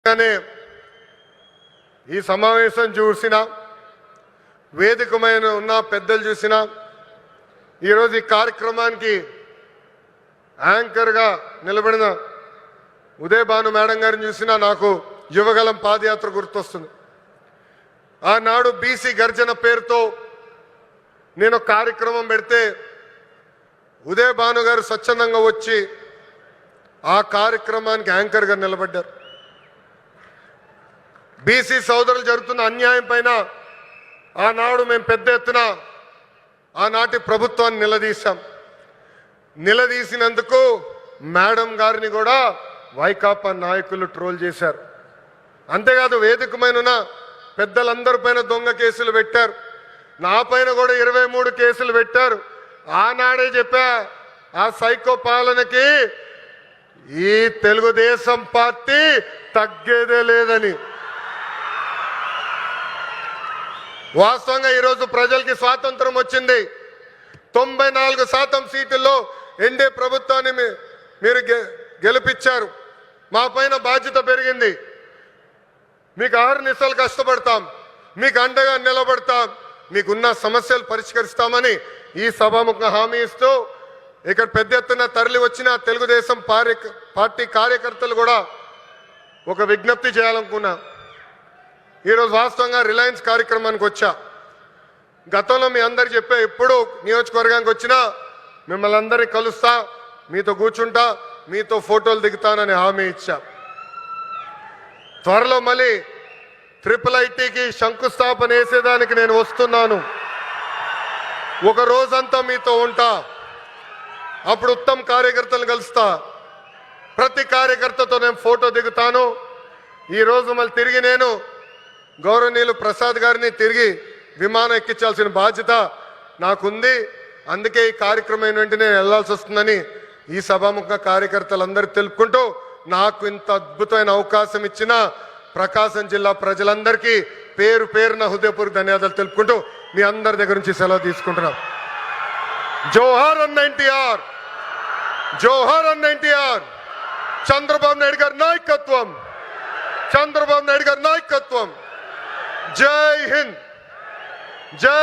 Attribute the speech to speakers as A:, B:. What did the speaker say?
A: కానీ ఈ సమావేశం చూసిన వేదికమైన ఉన్న పెద్దలు చూసిన ఈరోజు ఈ కార్యక్రమానికి యాంకర్గా నిలబడిన ఉదయ్ భాను మేడం గారిని చూసినా నాకు యువగలం పాదయాత్ర గుర్తొస్తుంది. ఆనాడు బీసీ గర్జన పేరుతో నేను కార్యక్రమం పెడితే ఉదయ్ భాను గారు స్వచ్ఛందంగా వచ్చి ఆ కార్యక్రమానికి యాంకర్గా నిలబడ్డారు. బీసీ సోదరులు జరుగుతున్న అన్యాయం పైన ఆనాడు మేము పెద్ద ఎత్తున ఆనాటి ప్రభుత్వాన్ని నిలదీశాం. నిలదీసినందుకు మేడం గారిని కూడా వైకాపా నాయకులు ట్రోల్ చేశారు. అంతేకాదు వేదికమైన పెద్దలందరి పైన దొంగ కేసులు పెట్టారు. నా పైన కూడా 23 కేసులు పెట్టారు. ఆనాడే చెప్పా ఆ సైకో పాలనకి ఈ తెలుగుదేశం పార్టీ తగ్గేదే లేదని. వాస్తవంగా ఈరోజు ప్రజలకి స్వాతంత్రం వచ్చింది. 94% సీట్లలో ఎన్డీఏ ప్రభుత్వాన్ని మీరు గెలిపించారు. మా పైన బాధ్యత పెరిగింది. మీకు ఆహర్నిశలు కష్టపడతాం, మీకు అండగా నిలబడతాం, మీకున్న సమస్యలు పరిష్కరిస్తామని ఈ సభాముఖ హామీ ఇస్తూ ఇక్కడ పెద్ద ఎత్తున తరలి వచ్చిన తెలుగుదేశం పార్టీ కార్యకర్తలు కూడా ఒక విజ్ఞప్తి చేయాలనుకున్నా. ఈరోజు వాస్తవంగా రిలయన్స్ కార్యక్రమానికి వచ్చా. గతంలో మీ అందరికి చెప్పే ఎప్పుడు నియోజకవర్గానికి వచ్చినా మిమ్మల్ని అందరినీ కలుస్తా, మీతో కూర్చుంటా, మీతో ఫోటోలు దిగుతానని హామీ ఇచ్చా. త్వరలో మళ్ళీ IIITకి శంకుస్థాపన వేసేదానికి నేను వస్తున్నాను. ఒక రోజంతా మీతో ఉంటా. అప్పుడు ఉత్తమ్ కార్యకర్తలు కలుస్తా. ప్రతి కార్యకర్తతో నేను ఫోటో దిగుతాను. ఈరోజు మళ్ళీ తిరిగి నేను గౌరవనీయులు ప్రసాద్ గారిని తిరిగి విమానం ఎక్కించాల్సిన బాధ్యత నాకుంది. అందుకే ఈ కార్యక్రమం వెంటనే వెళ్లాల్సి వస్తుందని ఈ సభాముఖ కార్యకర్తలందరూ తెలుపుకుంటూ నాకు ఇంత అద్భుతమైన అవకాశం ఇచ్చిన ప్రకాశం జిల్లా ప్రజలందరికీ పేరు పేరున హృదయపూర్వక ధన్యవాదాలు తెలుపుకుంటూ మీ అందరి దగ్గర నుంచి సెలవు తీసుకుంటున్నాం. జోహార్ అన్న ఎన్టీఆర్, జోహార్ అన్న ఎన్టీఆర్. చంద్రబాబు నాయుడు గారి నాయకత్వం, చంద్రబాబు నాయుడు గారి నాయకత్వం. జై హింద్, జై